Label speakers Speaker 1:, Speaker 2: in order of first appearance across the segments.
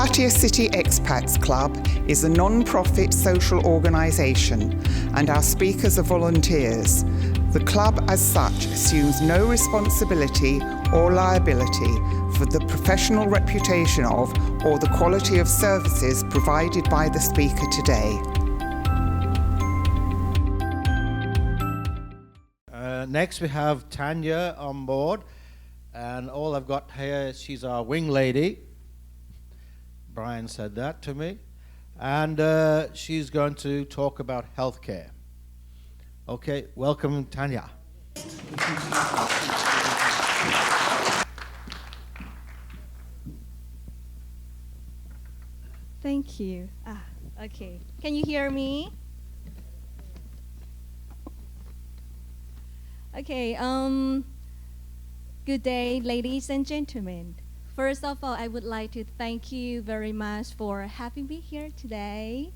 Speaker 1: Pattaya City Expats Club is a non-profit social organisation and our speakers are volunteers. The club as such assumes no responsibility or liability for the professional reputation of or the quality of services provided by the speaker today.
Speaker 2: Next we have Tanya on board, and all I've got here, she's our wing lady. Brian said that to me, and she's going to talk about healthcare. Okay, welcome Tanya.
Speaker 3: Thank you. Okay. Can you hear me? Okay. Good day, ladies and gentlemen. First of all, I would like to thank you very much for having me here today.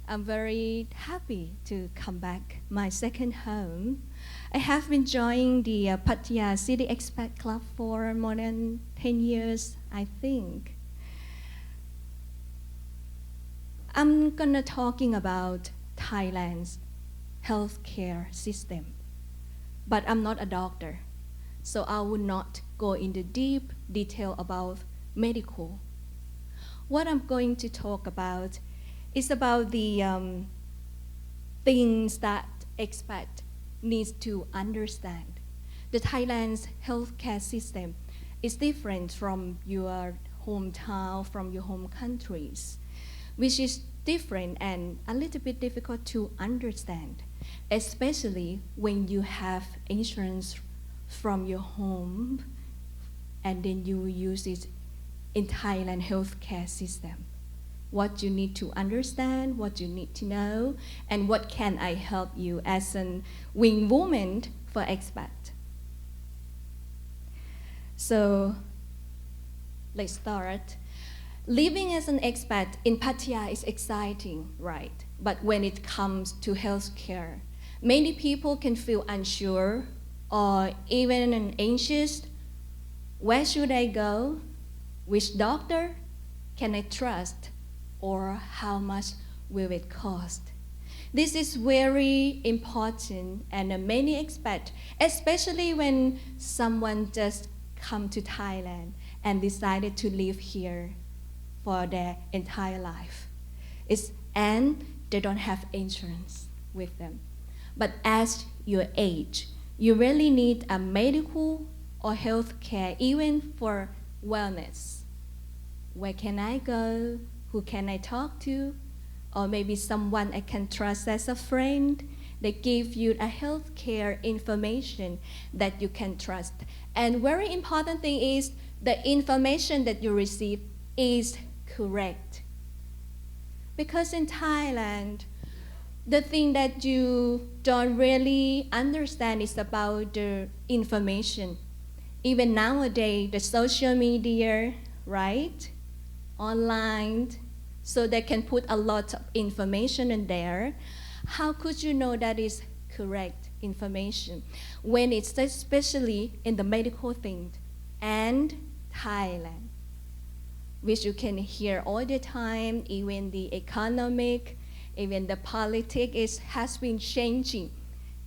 Speaker 3: I'm very happy to come back, my second home. I have been joining the Pattaya City Expat Club for more than 10 years, I think. I'm gonna talking about Thailand's healthcare system, but I'm not a doctor, so I will not go into deep detail about medical. What I'm going to talk about is about the things that expat needs to understand. The Thailand's healthcare system is different from your hometown, from your home countries, which is different and a little bit difficult to understand, especially when you have insurance from your home and then you use it in Thailand healthcare system. What you need to understand, what you need to know, and what can I help you as a Wingwoman for expat. So let's start. Living as an expat in Pattaya is exciting, right? But when it comes to healthcare, many people can feel unsure or even anxious. Where should I go? Which doctor can I trust? Or how much will it cost? This is very important, and many expats, especially when someone just come to Thailand and decided to live here for their entire life, and they don't have insurance with them. But as you age, you really need a medical or health care, even for wellness. Where can I go? Who can I talk to? Or maybe someone I can trust as a friend. They give you a health care information that you can trust. And very important thing is the information that you receive is correct. Because in Thailand, the thing that you don't really understand is about the information. Even nowadays, the social media, right? Online, so they can put a lot of information in there. How could you know that is correct information when it's especially in the medical thing and Thailand, which you can hear all the time, even the economic, even the politics has been changing.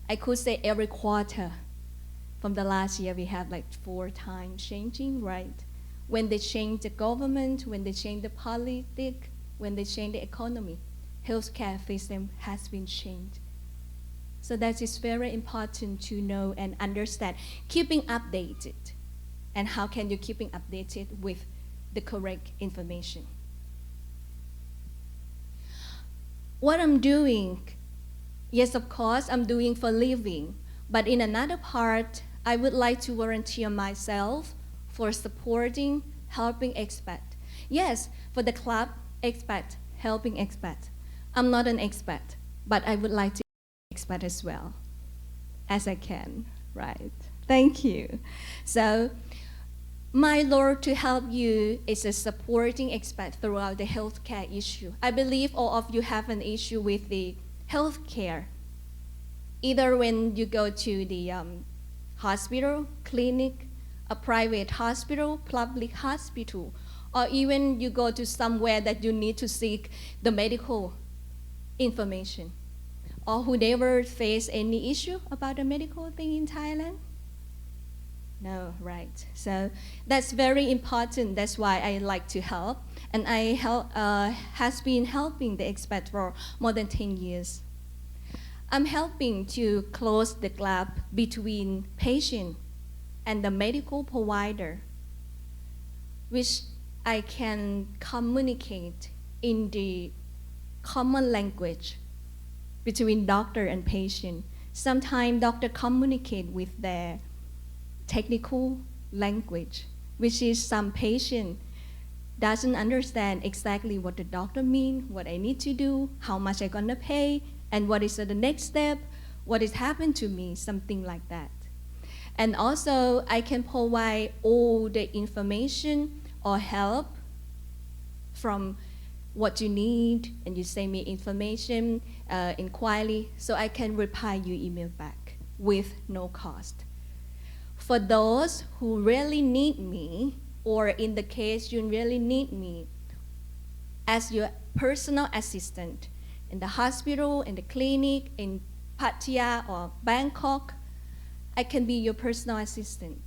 Speaker 3: I could say every quarter. From the last year, we have like 4 times changing, right? When they change the government, when they change the politics, when they change the economy, healthcare system has been changed. So that is very important to know and understand. Keeping updated. And how can you keeping updated with the correct information? What I'm doing, yes, of course, I'm doing for living. But in another part, I would like to volunteer myself for supporting, helping expat. Yes, for the club, expat, helping expat. I'm not an expat, but I would like to be expat as well, as I can, right? Thank you. So, my role to help you is a supporting expat throughout the healthcare issue. I believe all of you have an issue with the healthcare, either when you go to the hospital, clinic, a private hospital, public hospital, or even you go to somewhere that you need to seek the medical information, or who never face any issue about the medical thing in Thailand? No, right. So that's very important. That's why I like to help. And I has been helping the expat for more than 10 years. I'm helping to close the gap between patient and the medical provider, which I can communicate in the common language between doctor and patient. Sometimes doctor communicate with their technical language, which is some patient doesn't understand exactly what the doctor mean, what I need to do, how much I'm gonna pay, and what is the next step, what is happened to me, something like that. And also, I can provide all the information or help from what you need, and you send me information, inquiry, so I can reply you email back with no cost. For those who really need me, or in the case you really need me as your personal assistant in the hospital, in the clinic, in Pattaya or Bangkok, I can be your personal assistant,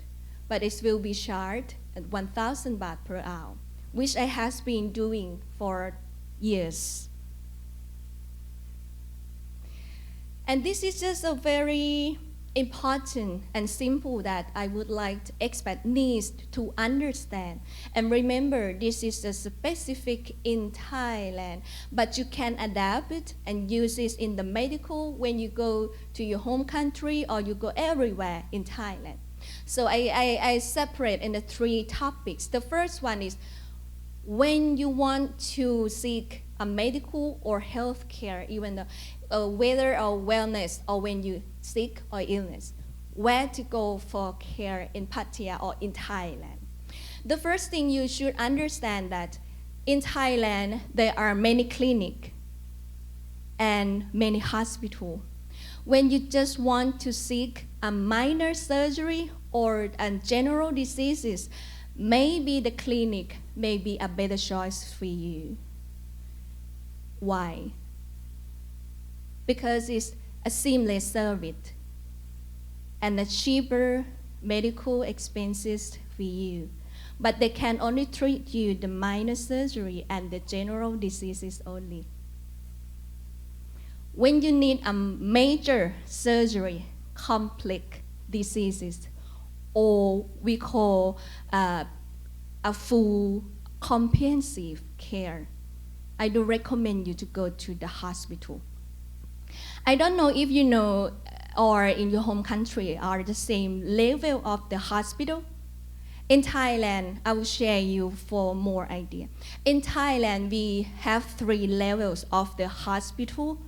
Speaker 3: but it will be charged at 1,000 baht per hour, which I have been doing for years. And this is just a very important and simple that I would like expat needs to understand. And remember, this is a specific in Thailand, but you can adapt it and use it in the medical when you go to your home country or you go everywhere in Thailand. So I separate in the 3 topics. The first one is when you want to seek a medical or health care, even whether or wellness, or when you sick or illness, where to go for care in Pattaya or in Thailand. The first thing you should understand that in Thailand, there are many clinics and many hospitals. When you just want to seek a minor surgery or a general diseases, maybe the clinic may be a better choice for you. Why? Because it's a seamless service and a cheaper medical expenses for you. But they can only treat you the minor surgery and the general diseases only. When you need a major surgery, complex diseases, or we call a full comprehensive care, I do recommend you to go to the hospital. I don't know if you know or in your home country are the same level of the hospital. In Thailand, I will share you for more idea. In Thailand, we have 3 levels of the hospital.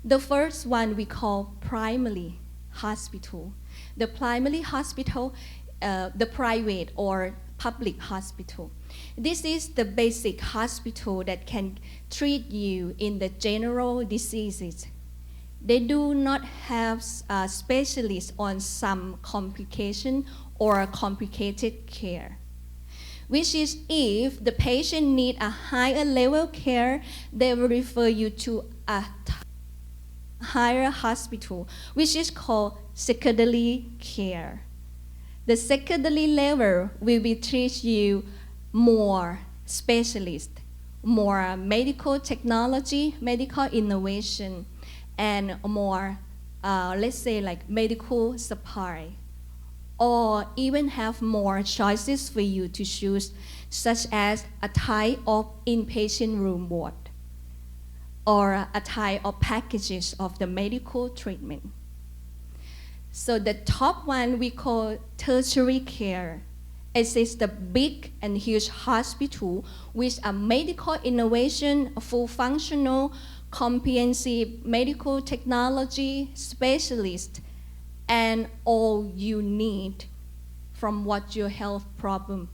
Speaker 3: The first one we call primary hospital. The primary hospital, the private or public hospital. This is the basic hospital that can treat you in the general diseases. They do not have specialists on some complication or complicated care, which is if the patient need a higher level care, they will refer you to a higher hospital, which is called secondary care. The secondary level will be treat you more specialist, more medical technology, medical innovation, and more, let's say like medical supply, or even have more choices for you to choose, such as a type of inpatient room ward, or a type of packages of the medical treatment. So the top one we call tertiary care. It is the big and huge hospital with a medical innovation, a full functional, comprehensive medical technology specialist, and all you need from what your health problem.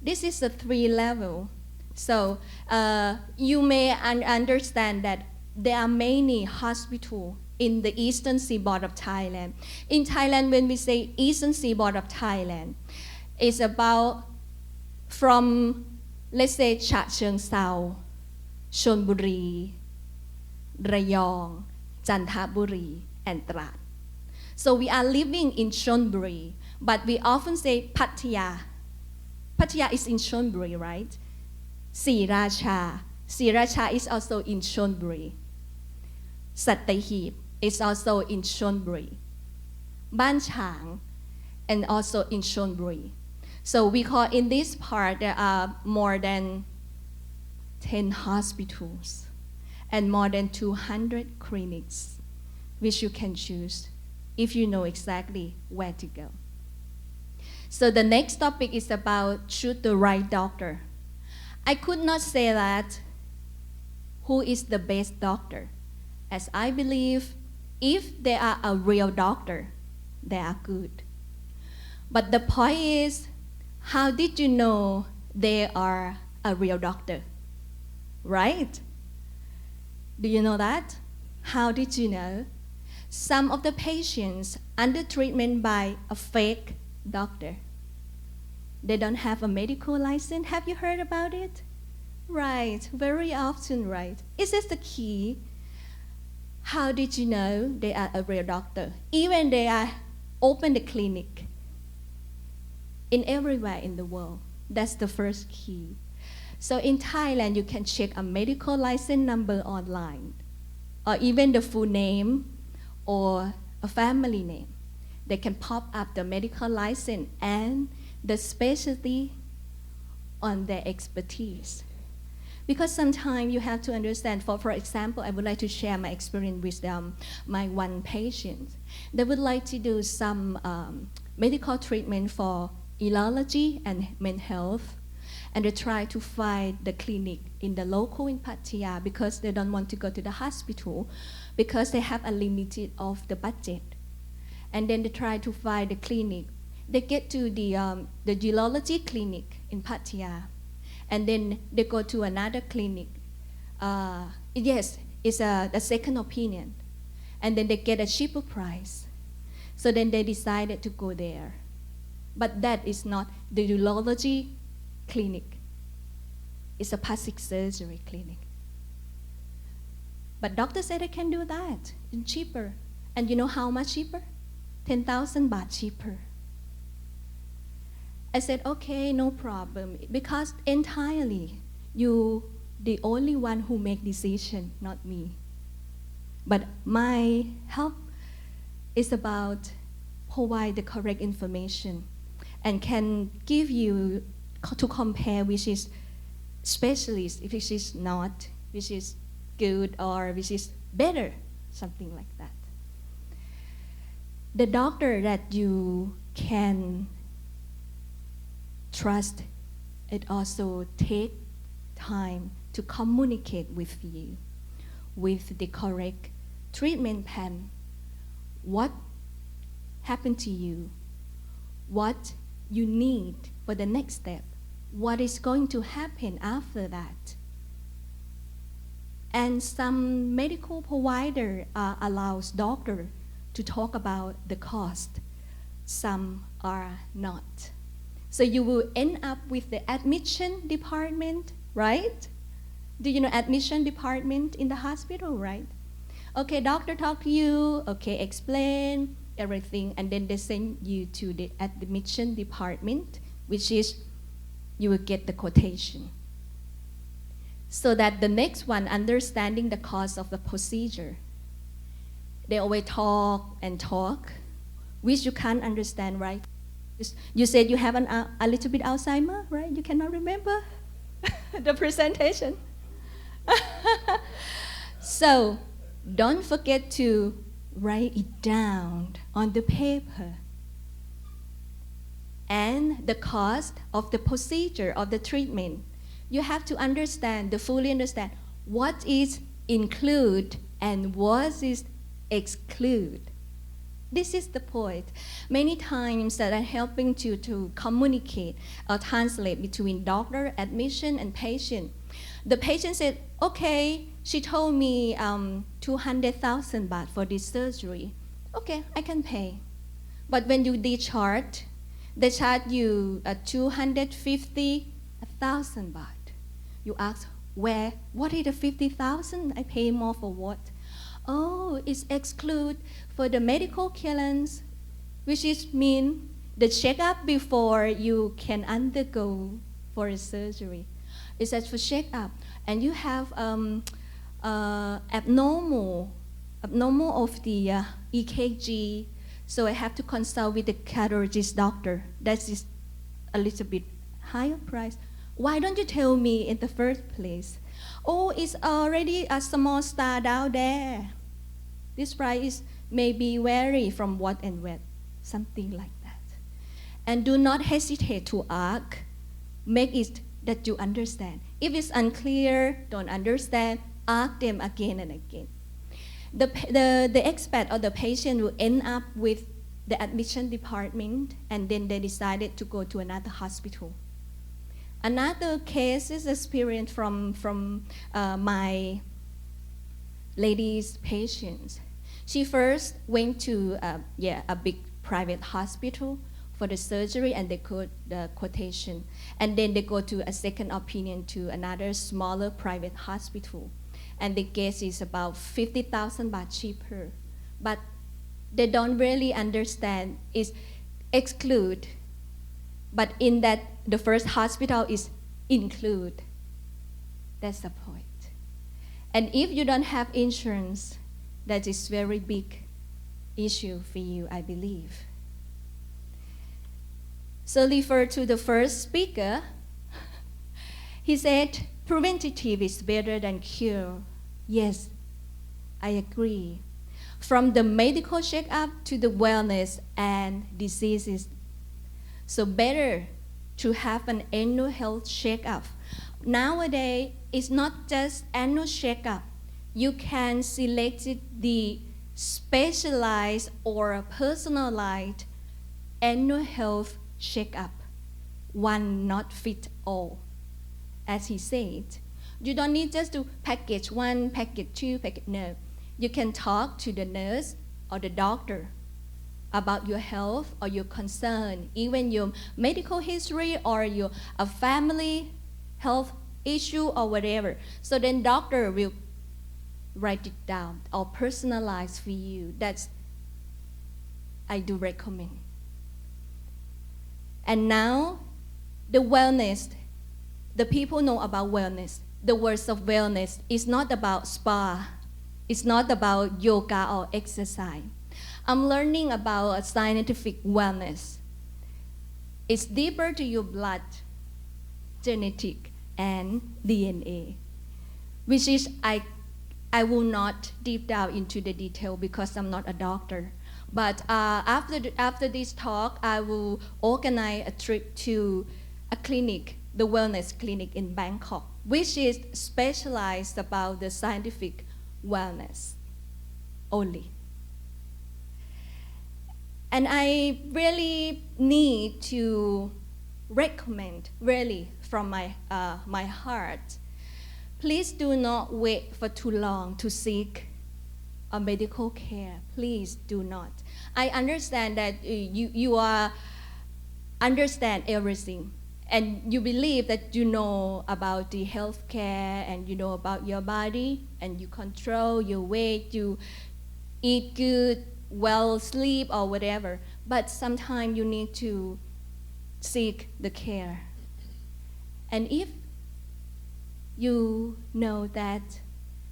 Speaker 3: This is the 3 level. So you may understand that there are many hospitals in the eastern seaboard of Thailand. In Thailand, when we say eastern seaboard of Thailand, it's about from, let's say, Cha Cheong Sao, Chonburi, Rayong, Chanthaburi, and Trat. So we are living in Chonburi, but we often say Pattaya. Pattaya is in Chonburi, right? Sriracha. Sriracha is also in Chonburi. Sattahip is also in Chonburi. Ban Chang, and also in Chonburi. So we call in this part there are more than 10 hospitals and more than 200 clinics, which you can choose if you know exactly where to go. So the next topic is about choose the right doctor. I could not say that who is the best doctor, as I believe if they are a real doctor, they are good. But the point is, how did you know they are a real doctor? Right? Do you know that? How did you know? Some of the patients under treatment by a fake doctor. They don't have a medical license. Have you heard about it? Right, very often, right? Is this the key? How did you know they are a real doctor? Even they are open the clinic in everywhere in the world. That's the first key. So in Thailand, you can check a medical license number online, or even the full name or a family name. They can pop up the medical license and the specialty on their expertise. Because sometimes you have to understand, for example, I would like to share my experience with my one patient. They would like to do some medical treatment for urology and mental health, and they try to find the clinic in the local in Pattaya because they don't want to go to the hospital because they have a limited of the budget. And then they try to find the clinic. They get to the urology clinic in Pattaya, and then they go to another clinic. Yes, it's a second opinion. And then they get a cheaper price. So then they decided to go there. But that is not the urology clinic. It's a plastic surgery clinic. But doctor said I can do that, and cheaper. And you know how much cheaper? 10,000 baht cheaper. I said, okay, no problem, because entirely you the only one who make decision, not me. But my help is about provide the correct information and can give you to compare which is specialist, if which is not, which is good or which is better, something like that. The doctor that you can trust, it also take time to communicate with you with the correct treatment plan. What happened to you? What you need for the next step? What is going to happen after that? And some medical provider allows doctor to talk about the cost. Some are not. So you will end up with the admission department, right? Do you know admission department in the hospital, right? Okay, doctor talk to you, okay, explain everything, and then they send you to the admission department, which is you will get the quotation. So that the next one, understanding the cost of the procedure. They always talk and talk, which you can't understand, right? You said you have a little bit Alzheimer, right? You cannot remember the presentation. So don't forget to write it down on the paper. And the cost of the procedure, of the treatment. You have to understand, fully understand what is include and what is exclude. This is the point. Many times that I'm helping to communicate or translate between doctor, admission, and patient. The patient said, okay, she told me 200,000 baht for this surgery. Okay, I can pay. But when you discharge, they charge you 250 1,000 baht. You ask, where? What is the 50,000? I pay more for what? Oh, it's exclude for the medical clearance, which is mean the checkup before you can undergo for a surgery. It's just for checkup, and you have abnormal of the EKG. So I have to consult with the cardiologist doctor. That is a little bit higher price. Why don't you tell me in the first place? Oh, it's already a small star down there. This price may be vary from what and what, something like that. And do not hesitate to ask. Make it that you understand. If it's unclear, don't understand, ask them again and again. The expat or the patient will end up with the admission department, and then they decided to go to another hospital. Another case is experienced from my lady's patients. She first went to a big private hospital for the surgery, and they got the quotation. And then they go to a second opinion to another smaller private hospital. And the guess is about 50,000 baht cheaper. But they don't really understand is exclude. But in that, the first hospital is include. That's the point. And if you don't have insurance, that is very big issue for you, I believe. So refer to the first speaker. He said, preventative is better than cure. Yes, I agree. From the medical checkup to the wellness and diseases. So better to have an annual health checkup. Nowadays, it's not just annual checkup. You can select the specialized or personalized annual health checkup. One not fit all. As he said, you don't need just to package one, package two, no. You can talk to the nurse or the doctor about your health or your concern, even your medical history or your family health issue or whatever. So then doctor will write it down or personalize for you. That's, I do recommend. And now, the wellness. The people know about wellness. The words of wellness is not about spa. It's not about yoga or exercise. I'm learning about scientific wellness. It's deeper to your blood, genetic, and DNA, which is I will not deep down into the detail because I'm not a doctor. But after this talk, I will organize a trip to a clinic, the wellness clinic in Bangkok, which is specialized about the scientific wellness only. And I really need to recommend, really from my heart, please do not wait for too long to seek a medical care. Please do not. I understand that you understand everything, and you believe that you know about the healthcare and you know about your body, and you control your weight, you eat good, well, sleep or whatever. But sometimes you need to seek the care. And if you know that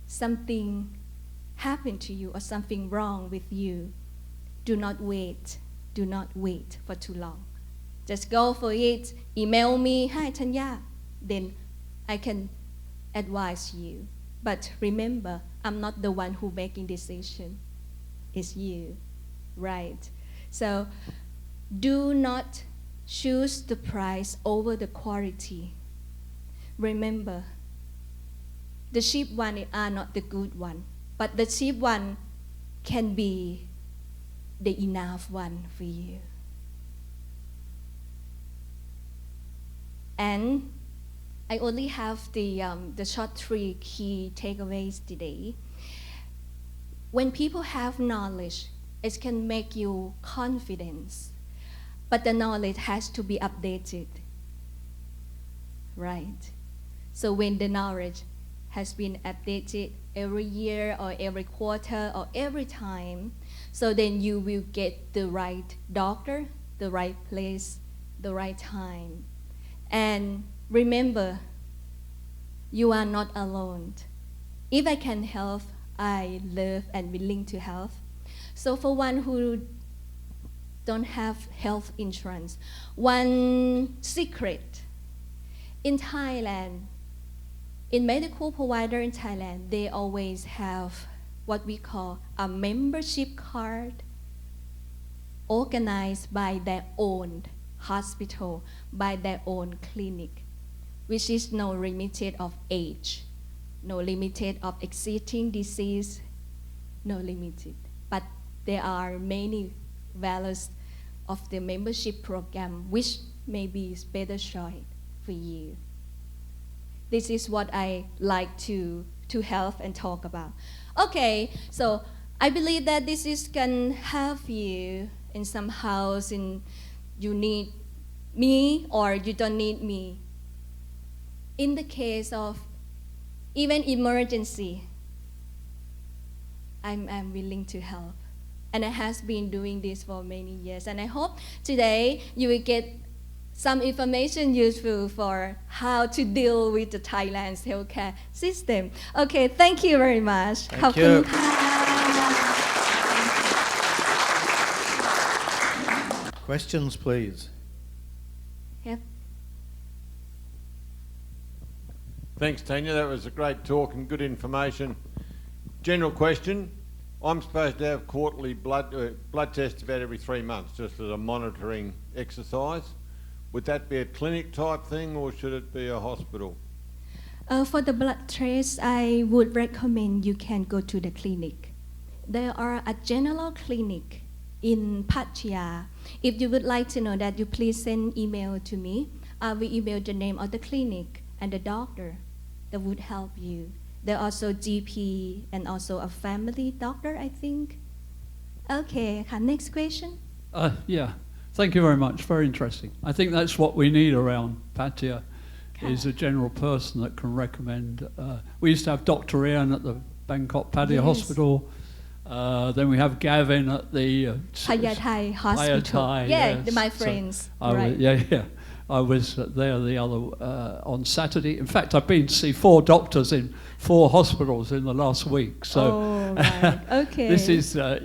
Speaker 3: something happened to you or something wrong with you, do not wait. Do not wait for too long. Just go for it. Email me, hi Tanya. Then I can advise you. But remember, I'm not the one who making decision. It's you, right? So do not choose the price over the quality. Remember, the cheap one are not the good one, but the cheap one can be the enough one for you. And I only have the short 3 key takeaways today. When people have knowledge, it can make you confident, but the knowledge has to be updated. right? So when the knowledge has been updated every year or every quarter or every time, so then you will get the right doctor, the right place, the right time. And remember, you are not alone. If I can help, I love and willing to help. So for one who don't have health insurance, one secret, in Thailand, in medical provider in Thailand, they always have what we call a membership card organized by their own hospital, by their own clinic, which is no limited of age, no limited of existing disease, no limited. But there are many values of the membership program, which may be better choice for you. This is what I like to help and talk about. Okay, so I believe that this is can help you in some house, in you need me or you don't need me. In the case of even emergency, I'm willing to help. And I have been doing this for many years. And I hope today you will get some information useful for how to deal with the Thailand's healthcare system. Okay, thank you very much.
Speaker 2: Thank you. Questions, please.
Speaker 3: Yep.
Speaker 4: Thanks, Tanya. That was a great talk and good information. General question. I'm supposed to have quarterly blood tests about every 3 months, just as a monitoring exercise. Would that be a clinic type thing or should it be a hospital?
Speaker 3: For the blood test, I would recommend you can go to the clinic. There are a general clinic in Pattaya. If you would like to know that, you please send email to me. I will email the name of the clinic and the doctor that would help you. There are also GP and also a family doctor, I think. Okay, next question.
Speaker 5: Yeah, thank you very much. Very interesting. I think that's what we need around Pattaya, is a general person that can recommend. We used to have Dr. Ian at the Bangkok Pattaya Hospital. Then we have Gavin at the
Speaker 3: Pattaya Hospital.
Speaker 5: Pattaya,
Speaker 3: yeah,
Speaker 5: yes.
Speaker 3: my friends.
Speaker 5: So I was there the other on Saturday. In fact, I've been to see 4 doctors in 4 hospitals in the last week. So
Speaker 3: right. Okay.
Speaker 5: this is, I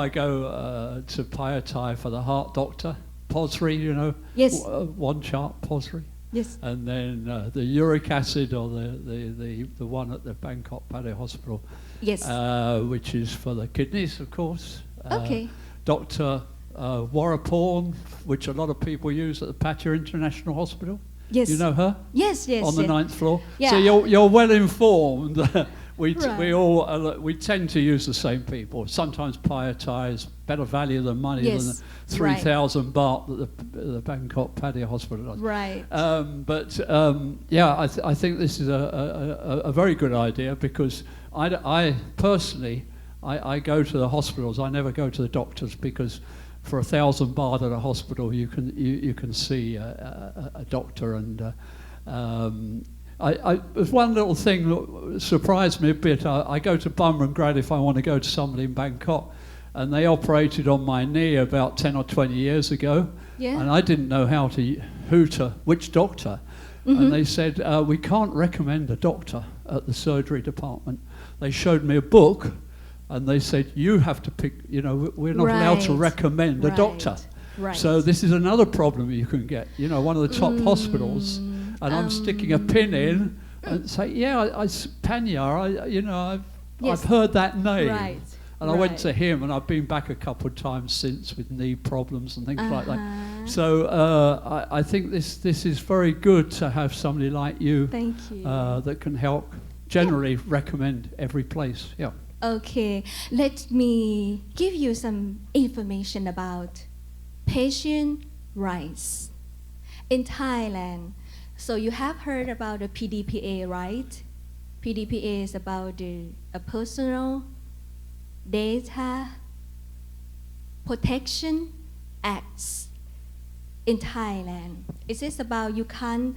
Speaker 5: go to Pattaya for the heart doctor, Posri,
Speaker 3: Yes.
Speaker 5: one chart, Posri.
Speaker 3: Yes.
Speaker 5: And then the uric acid, or the one at the Bangkok Pattaya Hospital.
Speaker 3: Yes.
Speaker 5: Which is for the kidneys, of course.
Speaker 3: Okay.
Speaker 5: Dr. Wallapha, which a lot of people use at the Pattaya International Hospital.
Speaker 3: Yes.
Speaker 5: You know her?
Speaker 3: Yes, yes.
Speaker 5: On the 9th floor.
Speaker 3: Yeah.
Speaker 5: So you're well informed. We
Speaker 3: Right.
Speaker 5: we tend to use the same people. Sometimes Pattaya is better value than money than the 3,000 baht that the Bangkok Pattaya Hospital does.
Speaker 3: Right.
Speaker 5: I think this is a very good idea, because I personally go to the hospitals. I never go to the doctors, because for 1,000 baht at a hospital you can see a doctor. And there's one little thing that surprised me a bit. I go to Bumrungrad if I want to go to somebody in Bangkok, and they operated on my knee about 10 or 20 years ago.
Speaker 3: Yeah.
Speaker 5: And I didn't know which doctor.
Speaker 3: Mm-hmm.
Speaker 5: And they said, we can't recommend a doctor at the surgery department. They showed me a book, and they said, you have to pick, we're not allowed to recommend a doctor.
Speaker 3: Right.
Speaker 5: So this is another problem you can get, one of the top hospitals, and I'm sticking a pin in and say, Panya, I've heard that name.
Speaker 3: Right.
Speaker 5: And I went to him, and I've been back a couple of times since with knee problems and things like that. So I think this is very good to have somebody like you,
Speaker 3: Thank you.
Speaker 5: that can help generally recommend every place. Yeah.
Speaker 3: Okay, let me give you some information about patient rights in Thailand. So you have heard about the PDPA, right? PDPA is about a personal data protection acts. in Thailand. It is about you can't,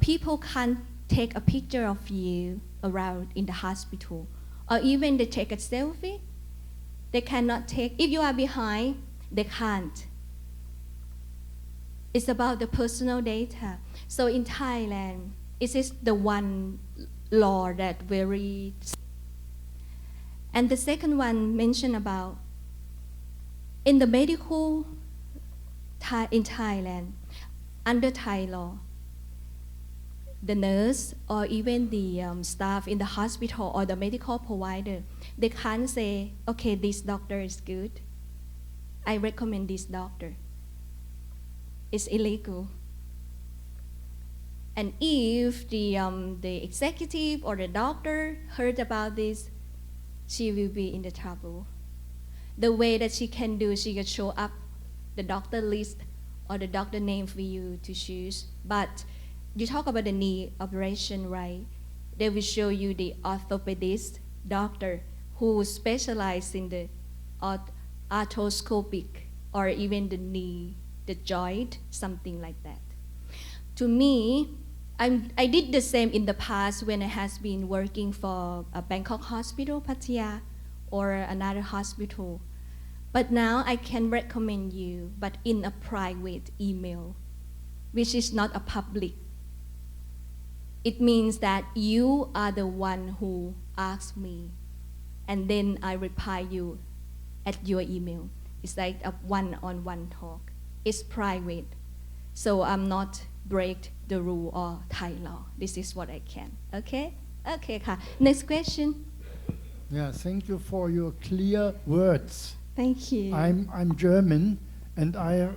Speaker 3: people can't take a picture of you around in the hospital, or even they take a selfie. They cannot take, if you are behind, they can't. It's about the personal data. So in Thailand, it is the one law that very. And the second one mentioned about in the medical in Thailand, under Thai law, the nurse or even the staff in the hospital or the medical provider, they can't say, okay, this doctor is good. I recommend this doctor. It's illegal. And if the executive or the doctor heard about this, she will be in the trouble. The way that she can do, she can show up the doctor list or the doctor name for you to choose. But you talk about the knee operation, right? They will show you the orthopedist doctor who specializes in the arthroscopic or even the knee, the joint, something like that. To me, I did the same in the past when I has been working for a Bangkok hospital, Pattaya, or another hospital. But now I can recommend you, but in a private email, which is not a public. It means that you are the one who asked me, and then I reply you at your email. It's like a one-on-one talk. It's private, so I'm not break the rule or Thai law. This is what I can. Okay? Okay, ka. Next question.
Speaker 6: Yeah, thank you for your clear words.
Speaker 3: Thank you.
Speaker 6: I'm German, and I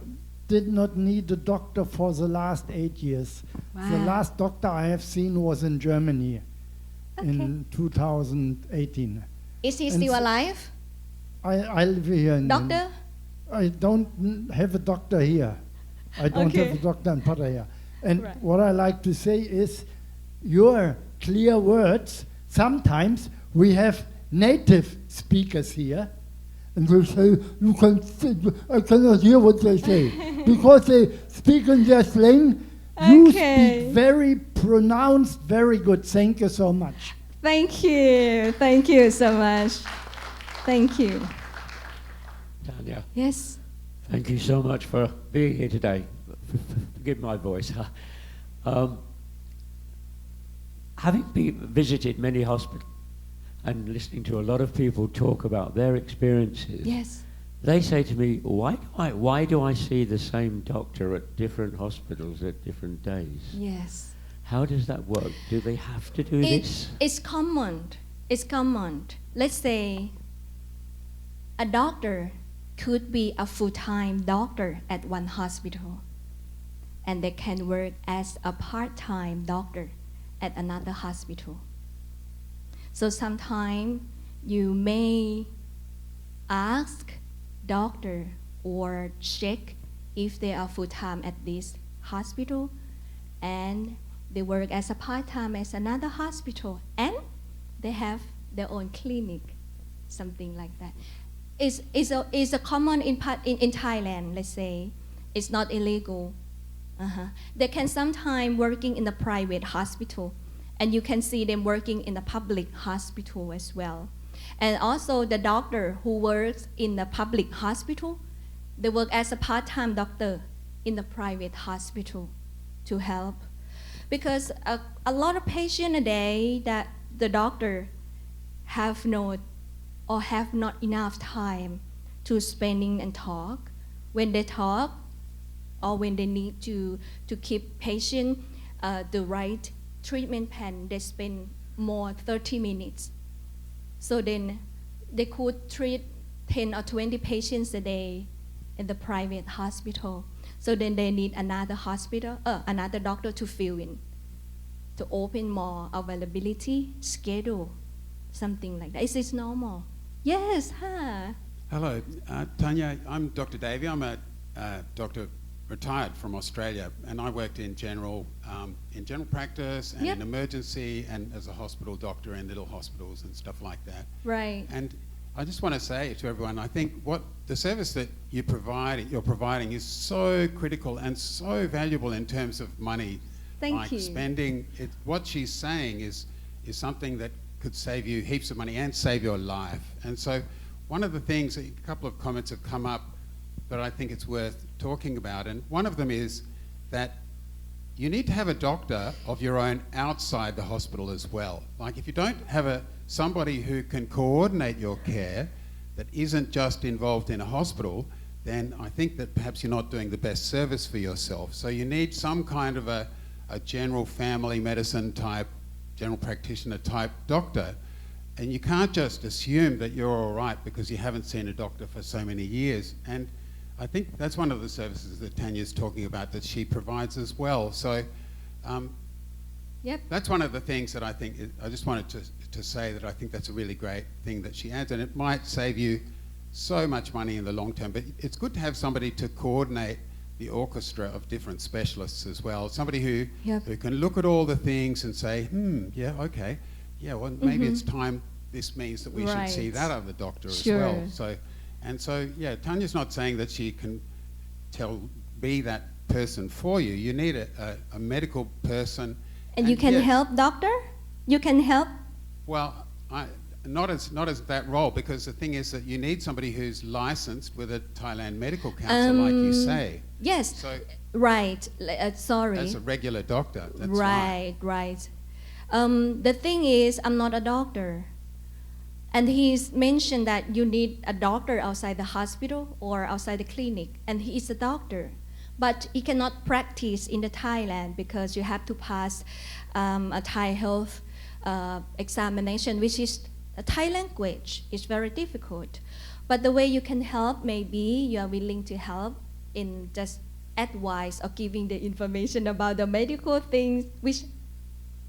Speaker 6: did not need a doctor for the last 8 years.
Speaker 3: Wow.
Speaker 6: The last doctor I have seen was in Germany in 2018.
Speaker 3: Is he
Speaker 6: And
Speaker 3: still
Speaker 6: so-
Speaker 3: alive?
Speaker 6: I live here in...
Speaker 3: Doctor?
Speaker 6: I don't have a doctor here. I don't
Speaker 3: Okay.
Speaker 6: have a doctor in Pattaya. And
Speaker 3: Right.
Speaker 6: what I like to say is your clear words, sometimes we have native speakers here, and they say, I cannot hear what they say. Because they speak in their slang, you
Speaker 3: Okay.
Speaker 6: speak very pronounced, very good. Thank you so much.
Speaker 3: Thank you. Thank you so much. Thank you.
Speaker 7: Tanya,
Speaker 3: Yes.
Speaker 7: thank you so much for being here today. Forgive my voice. Having visited many hospitals and listening to a lot of people talk about their experiences,
Speaker 3: Yes.
Speaker 7: they say to me, why do I see the same doctor at different hospitals at different days?
Speaker 3: Yes.
Speaker 7: How does that work? Do they have to do this?
Speaker 3: It's common. It's common. Let's say a doctor could be a full-time doctor at one hospital, and they can work as a part-time doctor at another hospital. So sometimes you may ask doctor or check if they are full-time at this hospital and they work as a part-time at another hospital and they have their own clinic, something like that. It's a common in Thailand, let's say. It's not illegal. They can sometimes working in a private hospital, and you can see them working in a public hospital as well. And also the doctor who works in the public hospital, they work as a part-time doctor in the private hospital to help. Because a lot of patients a day that the doctor have not enough time to spending and talk. When they talk, or when they need to keep patient the right treatment plan, they spend more 30 minutes. So then they could treat 10 or 20 patients a day in the private hospital. So then they need another another doctor to fill in, to open more availability, schedule, something like that. Is this normal? Yes, huh?
Speaker 8: Hello, Tanya. I'm Dr. Davey. I'm a doctor retired from Australia, and I worked in general practice and
Speaker 3: Yep.
Speaker 8: in emergency and as a hospital doctor in little hospitals and stuff like that.
Speaker 3: Right.
Speaker 8: And I just want to say to everyone, I think what the service that you're providing is so critical and so valuable in terms of money.
Speaker 3: Thank you.
Speaker 8: Spending it, what she's saying is something that could save you heaps of money and save your life. And so one of the things, a couple of comments have come up that I think it's worth talking about, and one of them is that you need to have a doctor of your own outside the hospital as well. Like if you don't have somebody who can coordinate your care that isn't just involved in a hospital, then I think that perhaps you're not doing the best service for yourself. So you need some kind of a general family medicine type, general practitioner type doctor. And you can't just assume that you're all right because you haven't seen a doctor for so many years. And I think that's one of the services that Tanya's talking about that she provides as well. So
Speaker 3: Yep.
Speaker 8: that's one of the things that I think, I just wanted to say that I think that's a really great thing that she adds, and it might save you so much money in the long term, but it's good to have somebody to coordinate the orchestra of different specialists as well. Somebody who can look at all the things and say, yeah, okay, yeah, well, maybe it's time, this means that we should see that other doctor as well. So, yeah, Tanya's not saying that she can be that person for you. You need a medical person.
Speaker 3: And you can help, doctor? You can help?
Speaker 8: Well, not as that role, because the thing is that you need somebody who's licensed with a Thailand Medical Council, like you say.
Speaker 3: Yes.
Speaker 8: So,
Speaker 3: right. Sorry.
Speaker 8: as a regular doctor. That's
Speaker 3: right. The thing is, I'm not a doctor. And he's mentioned that you need a doctor outside the hospital or outside the clinic, and he is a doctor. But he cannot practice in the Thailand because you have to pass a Thai health examination, which is a Thai language. It's very difficult. But the way you can help, maybe you are willing to help in just advice or giving the information about the medical things, which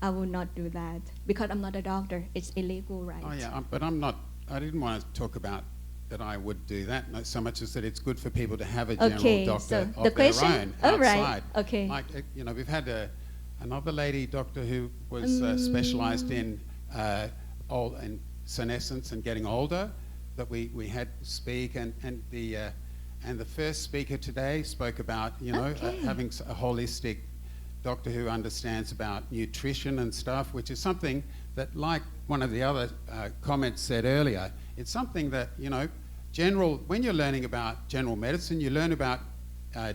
Speaker 3: I will not do that because I'm not a doctor. It's illegal, right?
Speaker 8: Oh yeah, but I didn't want to talk about that I would do that, not so much as that it's good for people to have a general doctor of their own outside.
Speaker 3: Right. Okay.
Speaker 8: Like, we've had another lady doctor who was specialised in senescence and getting older, that we had speak, and the first speaker today spoke about having a holistic doctor who understands about nutrition and stuff, which is something that, like one of the other comments said earlier, it's something that, when you're learning about general medicine, you learn about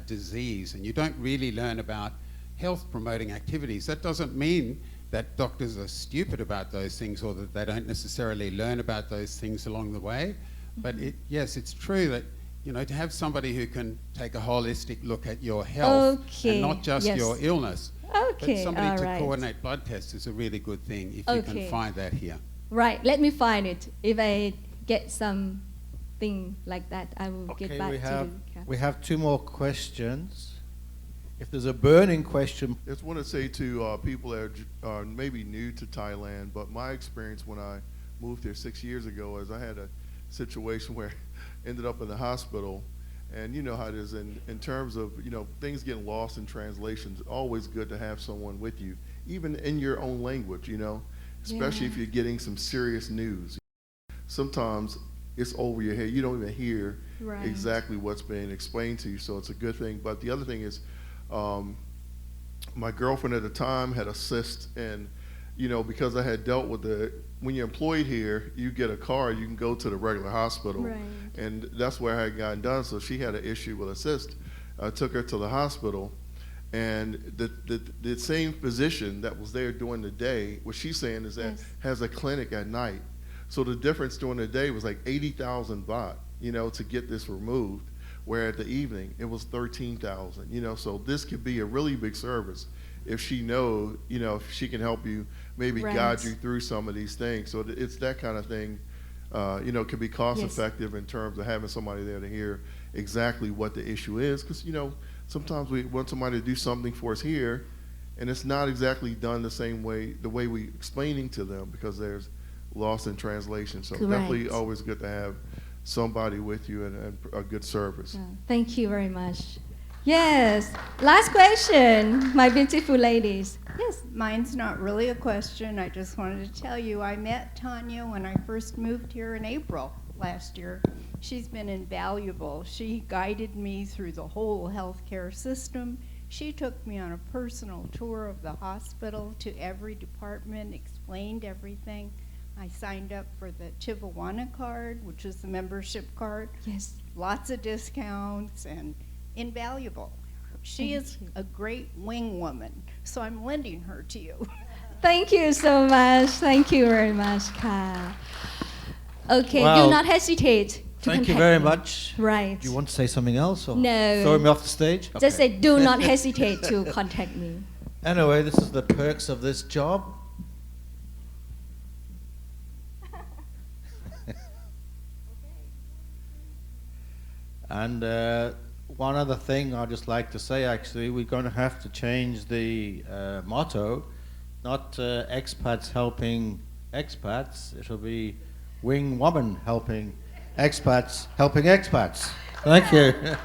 Speaker 8: disease, and you don't really learn about health promoting activities. That doesn't mean that doctors are stupid about those things or that they don't necessarily learn about those things along the way. But yes, it's true that, to have somebody who can take a holistic look at your health and not just your illness. But somebody to coordinate blood tests is a really good thing if you can find that here.
Speaker 3: Right, let me find it. If I get something like that, I will get back to you.
Speaker 2: We have 2 more questions. If there's a burning question.
Speaker 9: I just want to say to people that are maybe new to Thailand, but my experience when I moved here 6 years ago is I had a situation where I ended up in the hospital, and you know how it is in terms of things getting lost in translations. It's always good to have someone with you, even in your own language, especially if you're getting some serious news. Sometimes it's over your head. You don't even hear exactly what's being explained to you, so it's a good thing. But the other thing is, my girlfriend at the time had a cyst, and because I had dealt with when you're employed here, you get a card, you can go to the regular hospital, and that's where I had gotten done. So she had an issue with a cyst. I took her to the hospital, and the same physician that was there during the day, what she's saying is that has a clinic at night. So the difference during the day was like 80,000 baht, to get this removed, where at the evening it was 13,000. So this could be a really big service if she knows, if she can help you, maybe guide you through some of these things. So it's that kind of thing, can be cost effective in terms of having somebody there to hear exactly what the issue is. Because, sometimes we want somebody to do something for us here, and it's not exactly done the way we explaining to them, because there's lost in translation. So definitely always good to have somebody with you and a good service.
Speaker 3: Thank you very much. Yes. Last question, my beautiful ladies. Yes.
Speaker 10: Mine's not really a question. I just wanted to tell you I met Tanya when I first moved here in April last year. She's been invaluable. She guided me through the whole healthcare system. She took me on a personal tour of the hospital to every department, explained everything. I signed up for the Chivawana card, which is the membership card.
Speaker 3: Yes.
Speaker 10: Lots of discounts and invaluable. She is a great wing woman, so I'm lending her to you.
Speaker 3: Thank you so much. Thank you very much, Ka. Okay,
Speaker 2: Well,
Speaker 3: do not hesitate to
Speaker 2: Thank you
Speaker 3: contact
Speaker 2: very
Speaker 3: me.
Speaker 2: much.
Speaker 3: Right.
Speaker 2: Do you want to say something else? Or
Speaker 3: No.
Speaker 2: Throw me off the stage?
Speaker 3: Just
Speaker 2: Okay.
Speaker 3: say, do not hesitate to contact me.
Speaker 2: Anyway, this is the perks of this job. And one other thing I'd just like to say, actually, we're going to have to change the motto. Not expats helping expats. It'll be Wingwoman helping expats. Thank you.